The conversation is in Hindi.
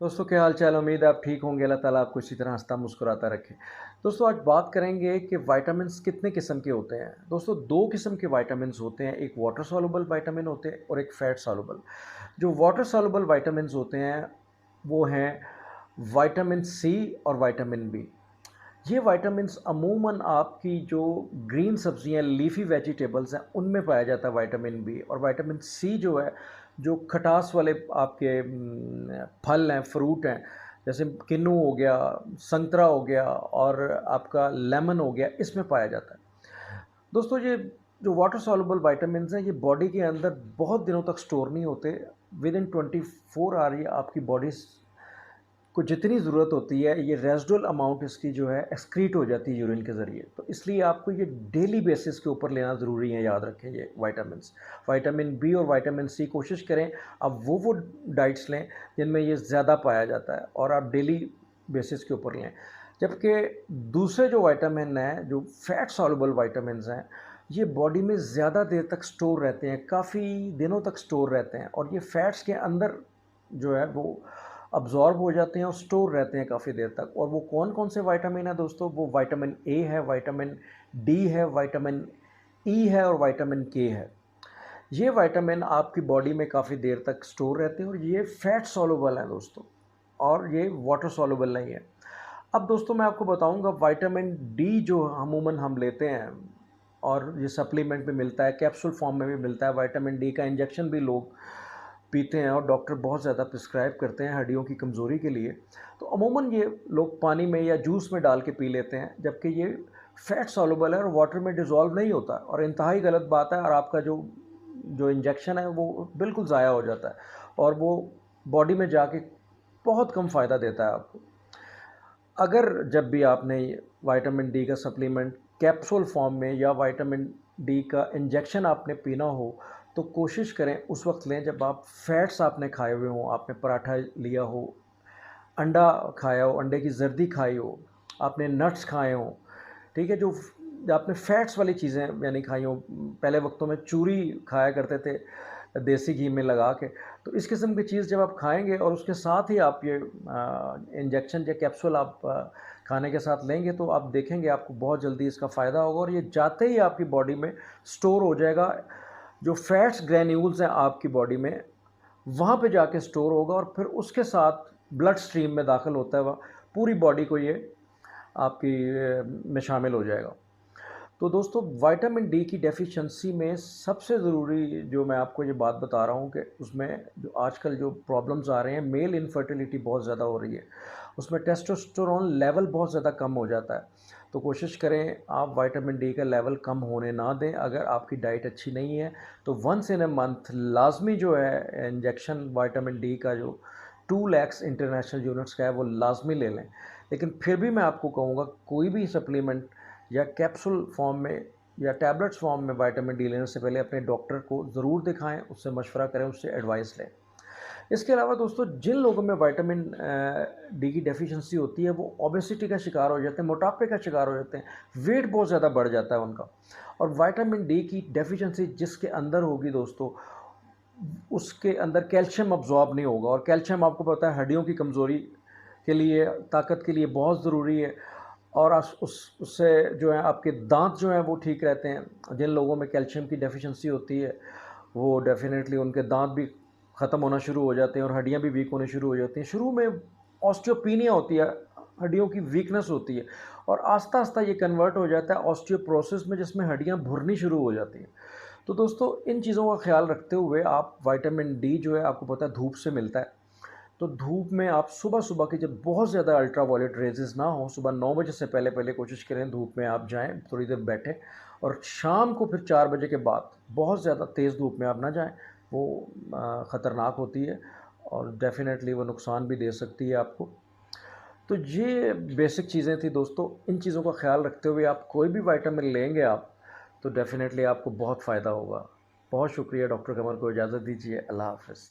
दोस्तों क्या हाल चाल। उम्मीद है आप ठीक होंगे। अल्लाह ताला आपको इसी तरह हंसता मुस्कुराता रखे। दोस्तों आज बात करेंगे कि विटामिन्स कितने किस्म के होते हैं। दोस्तों दो किस्म के विटामिन्स होते हैं, एक वाटर सॉल्युबल विटामिन होते हैं और एक फैट सॉल्युबल। जो वाटर सॉल्युबल विटामिन्स होते हैं वो हैं विटामिन सी और विटामिन बी। ये विटामिन्स अमूमन आपकी जो ग्रीन सब्जियां लीफी वेजिटेबल्स हैं उनमें पाया जाता है विटामिन बी। और विटामिन सी जो है, जो खटास वाले आपके फल हैं, फ्रूट हैं, जैसे किन्नू हो गया, संतरा हो गया और आपका लेमन हो गया, इसमें पाया जाता है। दोस्तों ये जो वाटर सॉल्युबल विटामिन्स हैं ये बॉडी के अंदर बहुत दिनों तक स्टोर नहीं होते। विद इन 24 आवर ये आपकी बॉडी को जितनी ज़रूरत होती है, ये रेजिडुअल अमाउंट इसकी जो है एक्सक्रीट हो जाती है यूरिन के ज़रिए। तो इसलिए आपको ये डेली बेसिस के ऊपर लेना ज़रूरी है। याद रखें ये विटामिन्स, विटामिन बी और विटामिन सी कोशिश करें आप वो डाइट्स लें जिनमें ये ज़्यादा पाया जाता है और आप डेली बेसिस के ऊपर लें। जबकि दूसरे जो विटामिन हैं, जो फैट सॉल्युबल विटामिन्स हैं, ये बॉडी में ज़्यादा देर तक स्टोर रहते हैं, काफ़ी दिनों तक स्टोर रहते हैं और ये फैट्स के अंदर जो है वो अब्जॉर्ब हो जाते हैं और स्टोर रहते हैं काफ़ी देर तक। और वो कौन कौन से विटामिन है दोस्तों? वो विटामिन ए है, विटामिन डी है, विटामिन ई है और विटामिन के है। ये विटामिन आपकी बॉडी में काफ़ी देर तक स्टोर रहते हैं और ये फैट सॉल्युबल हैं दोस्तों, और ये वाटर सॉल्युबल नहीं है। अब दोस्तों मैं आपको बताऊंगा विटामिन डी जो अमूमन हम लेते हैं और ये सप्लीमेंट में मिलता है, कैप्सूल फॉर्म में भी मिलता है। विटामिन डी का इंजेक्शन भी लोग पीते हैं और डॉक्टर बहुत ज़्यादा प्रिस्क्राइब करते हैं हड्डियों की कमज़ोरी के लिए। तो अमूमन ये लोग पानी में या जूस में डाल के पी लेते हैं, जबकि ये फैट सॉल्युबल है और वाटर में डिज़ोल्व नहीं होता और इंतहाई गलत बात है। और आपका जो जो इंजेक्शन है वो बिल्कुल ज़ाया हो जाता है और वो बॉडी में जाके बहुत कम फ़ायदा देता है आपको। अगर जब भी आपने विटामिन डी का सप्लीमेंट कैप्सूल फॉर्म में या विटामिन डी का इंजेक्शन आपने पीना हो, तो कोशिश करें उस वक्त लें जब आप फैट्स आपने खाए हुए हों, आपने पराठा लिया हो, अंडा खाया हो, अंडे की जर्दी खाई हो, आपने नट्स खाए हों, ठीक है, जो आपने फैट्स वाली चीज़ें यानी खाई हों। पहले वक्तों में चूरी खाया करते थे देसी घी में लगा के। तो इस किस्म की चीज़ जब आप खाएंगे और उसके साथ ही आप ये इंजेक्शन या कैप्सूल आप खाने के साथ लेंगे, तो आप देखेंगे आपको बहुत जल्दी इसका फ़ायदा होगा और ये जाते ही आपकी बॉडी में स्टोर हो जाएगा। जो फैट्स ग्रैन्यूल्स हैं आपकी बॉडी में, वहाँ पे जाके स्टोर होगा और फिर उसके साथ ब्लड स्ट्रीम में दाखिल होता है, वह पूरी बॉडी को ये आपकी में शामिल हो जाएगा। तो दोस्तों विटामिन डी की डेफिशिएंसी में सबसे ज़रूरी जो मैं आपको ये बात बता रहा हूँ कि उसमें जो आजकल जो प्रॉब्लम्स आ रहे हैं, मेल इनफर्टिलिटी बहुत ज़्यादा हो रही है, उसमें टेस्टोस्टेरोन लेवल बहुत ज़्यादा कम हो जाता है। तो कोशिश करें आप विटामिन डी का लेवल कम होने ना दें। अगर आपकी डाइट अच्छी नहीं है तो वंस इन अ मंथ लाजमी जो है इंजेक्शन विटामिन डी का जो 2 लाख इंटरनेशनल यूनिट्स का है वो लाजमी ले लें। लेकिन फिर भी मैं आपको कहूँगा कोई भी सप्लीमेंट या कैप्सूल फॉर्म में या टैबलेट्स फॉर्म में विटामिन डी लेने से पहले अपने डॉक्टर को ज़रूर दिखाएं, उससे मशवरा करें, उससे एडवाइस लें। इसके अलावा दोस्तों जिन लोगों में विटामिन डी की डेफिशिएंसी होती है वो ओबेसिटी का शिकार हो जाते हैं, मोटापे का शिकार हो जाते हैं, वेट बहुत ज़्यादा बढ़ जाता है उनका। और विटामिन डी की डेफिशिएंसी जिसके अंदर होगी दोस्तों, उसके अंदर कैल्शियम अब्जॉर्ब नहीं होगा। और कैल्शियम आपको पता है हड्डियों की कमज़ोरी के लिए, ताकत के लिए बहुत ज़रूरी है। और उससे जो है आपके दांत जो हैं वो ठीक रहते हैं। जिन लोगों में कैल्शियम की डेफिशिएंसी होती है वो डेफिनेटली उनके दांत भी ख़त्म होना शुरू हो जाते हैं और हड्डियां भी वीक होने शुरू हो जाती हैं। शुरू में ऑस्टियोपीनिया होती है, हड्डियों की वीकनेस होती है, और आस्ता आस्ता ये कन्वर्ट हो जाता है ऑस्टियोप्रोसिस में, जिसमें हड्डियां भुरनी शुरू हो जाती हैं। तो दोस्तों इन चीज़ों का ख्याल रखते हुए आप विटामिन डी जो है आपको पता है धूप से मिलता है। तो धूप में आप सुबह-सुबह की जब बहुत ज़्यादा अल्ट्रावायलेट रेज़ेस ना हो, सुबह 9 बजे से पहले-पहले कोशिश करें धूप में आप जाएँ, थोड़ी देर बैठें। और शाम को फिर 4 बजे के बाद बहुत ज़्यादा तेज़ धूप में आप ना जाएँ, वो ख़तरनाक होती है और डेफ़िनेटली वो नुकसान भी दे सकती है आपको। तो ये बेसिक चीज़ें थी दोस्तों। इन चीज़ों का ख़्याल रखते हुए आप कोई भी विटामिन लेंगे आप, तो डेफ़िनेटली आपको बहुत फ़ायदा होगा। बहुत शुक्रिया डॉक्टर कमर को इजाज़त दीजिए। अल्लाह हाफ़िज़।